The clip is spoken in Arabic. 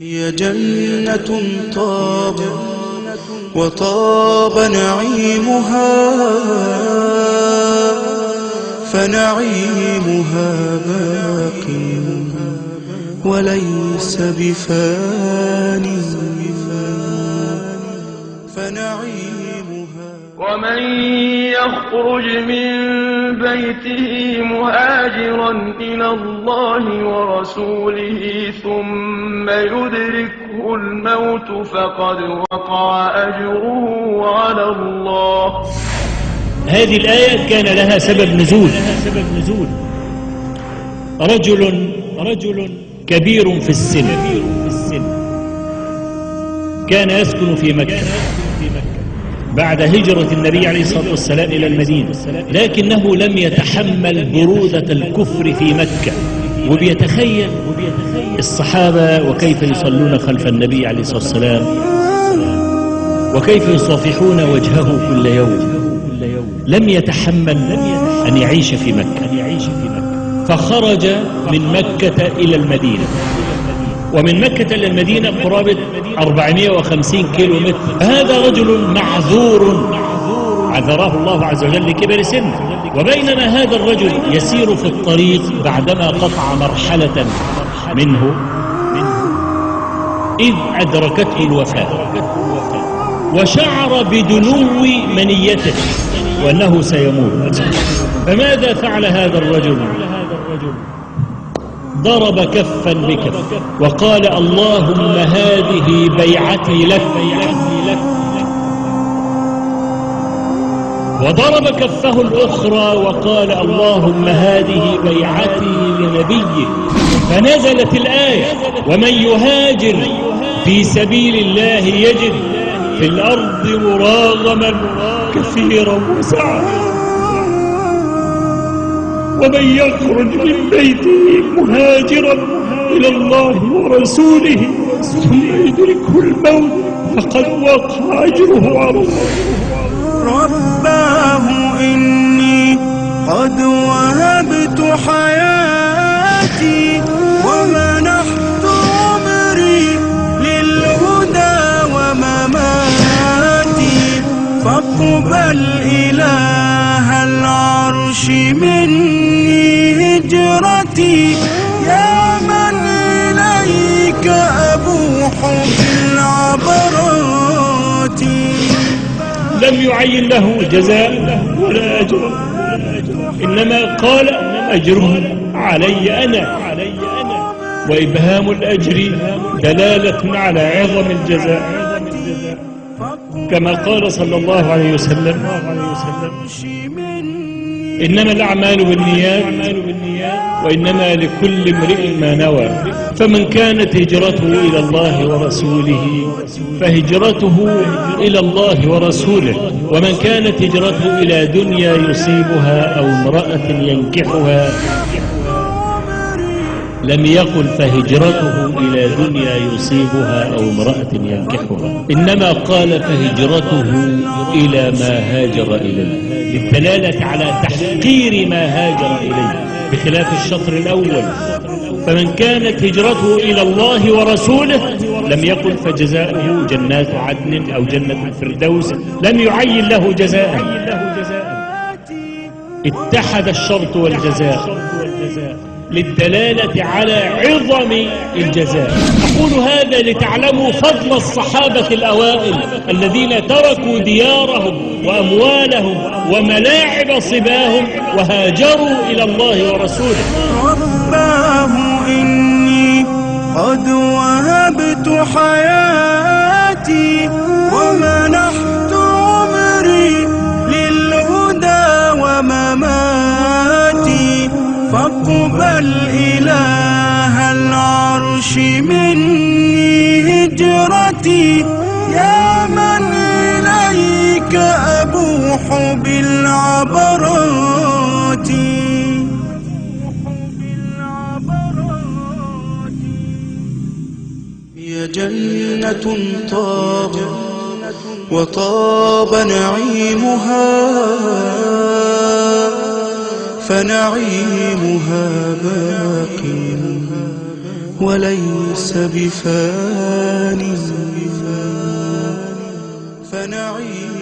هي جنة طاب وطاب نعيمها، فنعيمها باق وليس بفانٍ، فنعيمها. ومن يخرج من بيته مهاجرا إلى الله ورسوله ثم يدركه الموت فقد وقع أجره على الله. هذه الآية كان لها سبب نزول. رجل كبير في السن كان يسكن في مكة بعد هجرة النبي عليه الصلاة والسلام إلى المدينة، لكنه لم يتحمل برودة الكفر في مكة، وبيتخيل الصحابة وكيف يصلون خلف النبي عليه الصلاة والسلام وكيف يصافحون وجهه كل يوم. لم يتحمل أن يعيش في مكة، فخرج من مكة إلى المدينة، ومن مكة إلى المدينة قرابة 450 كيلو متر. هذا رجل معذور عذره الله عز وجل لكبر سنه. وبينما هذا الرجل يسير في الطريق بعدما قطع مرحلة منه إذ أدركته الوفاة، وشعر بدنو منيته وأنه سيموت. فماذا فعل هذا الرجل؟ ضرب كفا بكف وقال: اللهم هذه بيعتي لك. وضرب كفه الأخرى وقال: اللهم هذه بيعتي لنبيك. فنزلت الآية: ومن يهاجر في سبيل الله يجد في الأرض مراغما كثيرا وسعا، ومن يخرج من بيته مهاجرا إلى الله ورسوله ثم يدركه الموت فقد وقع أجره على الله. رباه إني قد وهبت حياتي ومنحت عمري للهدى ومماتي، فاقبل إله العرش مني هجرتي، يا من إليك أبوح بالعبرات. لم يعين له جزاء ولا أجر، إنما قال: أجره علي أنا. وإبهام الأجر دلالة على عظم الجزاء، كما قال صلى الله عليه وسلم: إنما الأعمال بالنيات وإنما لكل امرئ ما نوى. فمن كانت هجرته إلى الله ورسوله فهجرته إلى الله ورسوله، ومن كانت هجرته إلى دنيا يصيبها أو امرأة ينكحها لم يقل فهجرته إلى دنيا يصيبها أو امرأة ينكحها، إنما قال فهجرته إلى ما هاجر إليه، للدلالة على تحقير ما هاجر إليه، بخلاف الشطر الأول. فمن كانت هجرته إلى الله ورسوله لم يقل فجزاؤه جنات عدن أو جنة الفردوس، لم يعين له جزاء. اتحد الشرط والجزاء للدلالة على عظم الجزاء. أقول هذا لتعلموا فضل الصحابة الأوائل الذين تركوا ديارهم وأموالهم وملاعب صباهم وهاجروا إلى الله ورسوله. رباه إني قد وهبت حياتي ومنحت عمري للهدى ومماتي، فاقبل إله العرش مني هجرتي، يا من إليك أبوح بالعبرات. هي جنة طاب وطاب نعيمها، فنعيمها باق وليس بفانٍ فنعيم